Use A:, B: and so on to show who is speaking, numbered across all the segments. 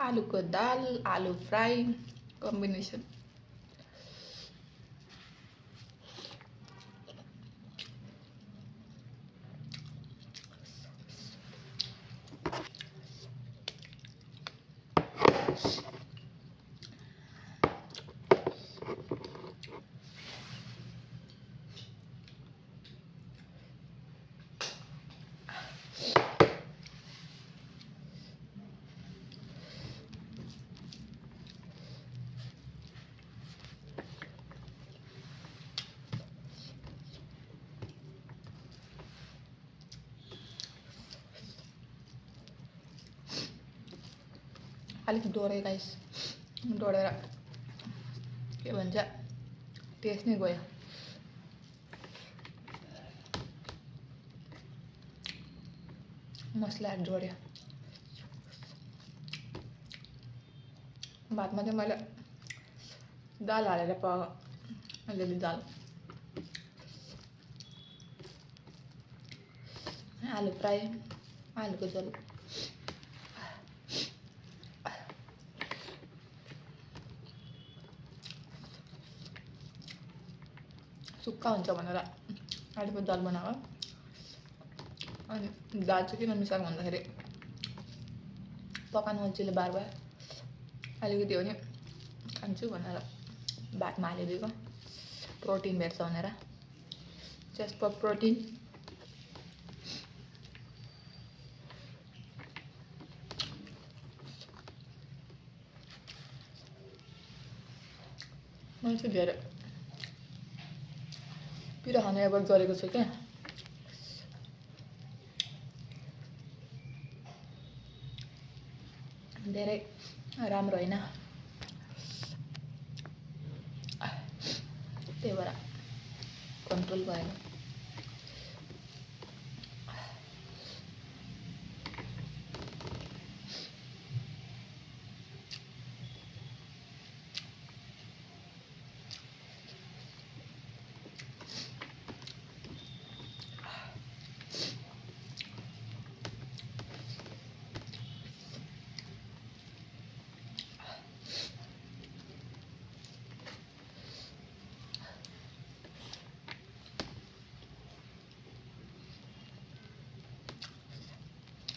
A: आलुको दाल, आलु fry combination. अलिक डढे गाइस, डढेर के भन्छ टेस्ट नै गयो। मसला डढ्यो। भातमा चाहिँ मैले दाल हालेर पकाएको, अलिअलि दाल, आलु फ्राई, आलुको झोल। सुक्खा हुन्छ भनेर आलुको दाल बनाएको। अनि दाल चाहिँ किन मिसाएको भन्दाखेरि पकाउनु मान्छेले बार बार अलिकति हो नि खान्छु भनेर भातमा हालिदिएको, प्रोटिन भेट्छ भनेर। Just for protein. मैले चाहिँ धेरै पिरो खानु एभोइड गरेको छु क्या। धेरै राम्रो होइन, त्यही भएर कन्ट्रोल गरेको।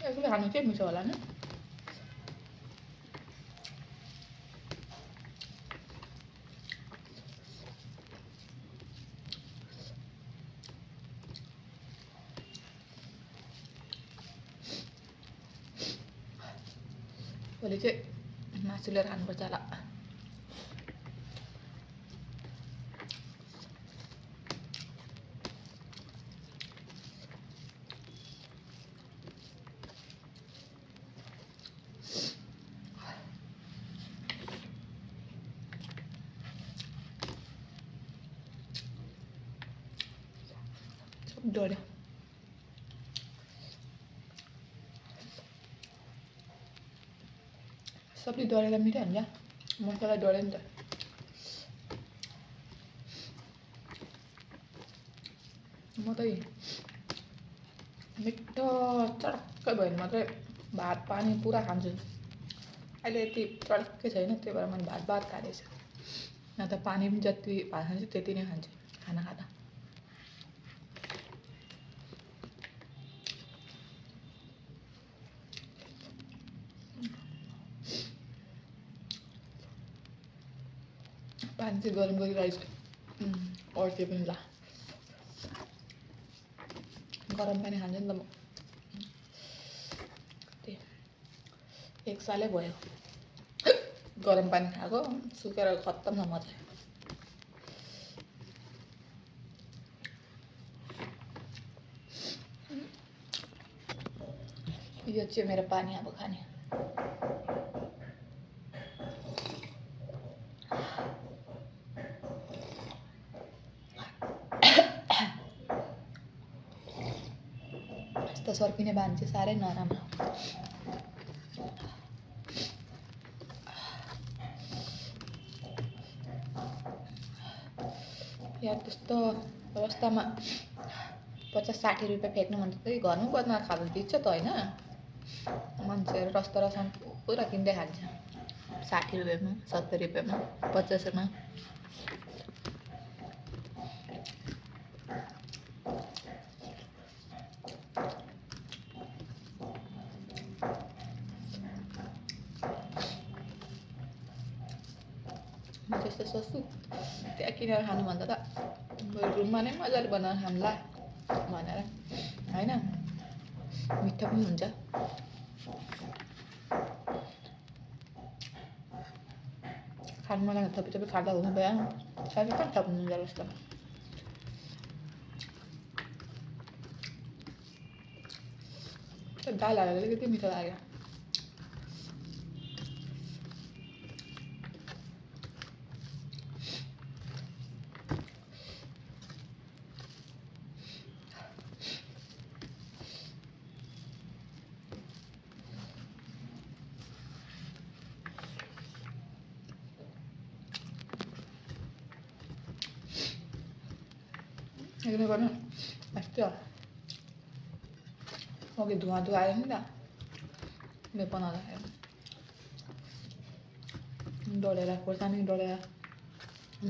A: एक्लै खानु के मिठो होला नि। भोलि चाहिँ मासु लिएर खानुपर्छ होला। डढ्यो। सब्जी डढेर मिठो हुन्छ, मसला डढ्यो नि त। म चाहिँ मिठो चटक्कै भयो भने मात्रै भात पानी पुरा खान्छु। अहिले यति चटक्कै छैन, त्यही भएर मैले भात खाँदैछु। न त पानी पनि जति भात खान्छु त्यति नै खान्छु खाना खाँदा। पानी चाहिँ गरम गरिरहेको छु, अड्के पनि ला। गरम पानी खान्छु नि त म। 1 सालै भयो गरम पानी खाएको, सुकेर खत्तम न म चाहिँ। यो चाहिँ मेरो पानी अब खाने। यस्तो सर्किने बानी चाहिँ साह्रै नराम्रो। या त्यस्तो अवस्थामा 50-60 रुपियाँ फ्याँक्नु भने त घरमै बनाएर खाँदा दिन्छ त होइन। मान्छेहरू रस्ता रस्ता पुरा किन्दै खान्छ 60 रुपियाँमा 70 रुपियाँमा 50 मा म त्यस्तो सोच्छु त्यहाँ किनेर खानुभन्दा त बरु रुममा नै मजाले बनाएर खाउँला भनेर होइन मिठो पनि हुन्छ खानु मन लाग्यो थपी थपी खाँदा हुनु भयो साथै पनि थप्नुहुन्छ जस्तो दाल हालेर अलिकति मिठो लाग्यो एकदमै गर्नु यस्तो अघि धुवा आयो नि त यो बनाउँदाखेरि डढेर खोर्सानी डढेर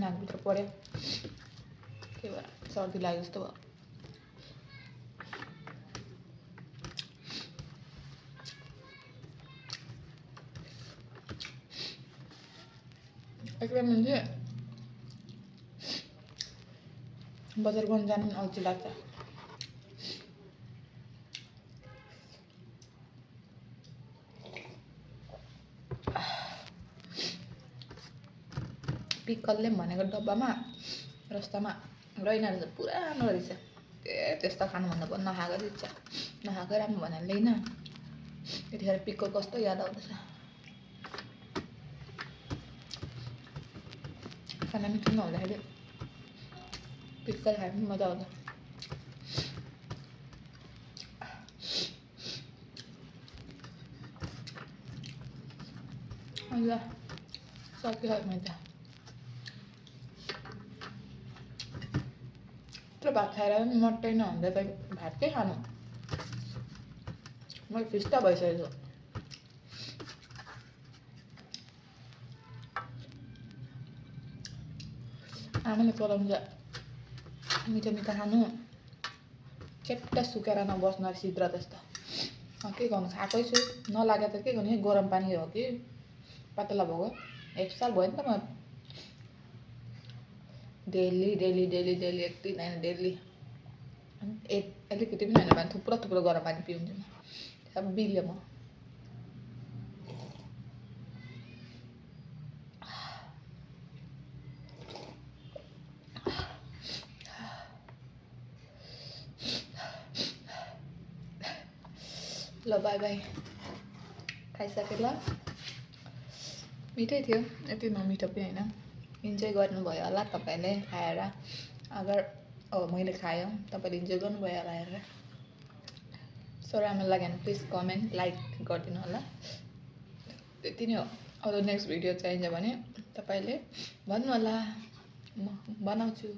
A: नाकभित्र पऱ्यो त्यही भएर सर्दी लाग्यो जस्तो भयो एकदम म्हणजे बजार गर्नु जानु पनि अल्छी लाग्छ पिकलले भनेको डब्बामा रस्तामा रहेन रहेछ पुरानो रहेछ त्यस्तो खानुभन्दा पनि नखाएको इच्छा नखाएकै राम्रो भनेर ल्याइन यतिखेर पिकल कस्तो याद आउँदैछ खाना मिठो नहुँदाखेरि पिकल खाए पनि मजा आउँछ ल सकिहाल्यो मैले त यत्रो भात खाएर पनि मट्टै नहुँदा त भात के खानु मैले फिस्टा भइसकेको आमाले चलाउँछ मिठो मिठो खानु चेप्टा सुकेर नबस्नु सिद्र त्यस्तो के गर्नु खाएकै छु नलागे त के गर्नु गरम पानी हो कि पातला भएको 1 साल भयो नि त म डेली एक दिन होइन डेली अलिकति पनि होइन भने थुप्रो गरम पानी पिउँछु म सब बिल्यो म ल बाई बाई खाइसकेँ ल मिठै थियो यति नमिठो पनि होइन इन्जोय गर्नुभयो होला तपाईँले खाएर अगर मैले खायो तपाईँले इन्जोय गर्नुभयो होला हेरेर सो राम्रो लाग्यो भने प्लिज कमेन्ट लाइक गरिदिनु होला त्यति नै हो अरू नेक्स्ट भिडियो चाहिन्छ भने तपाईँले भन्नु होला म बनाउँछु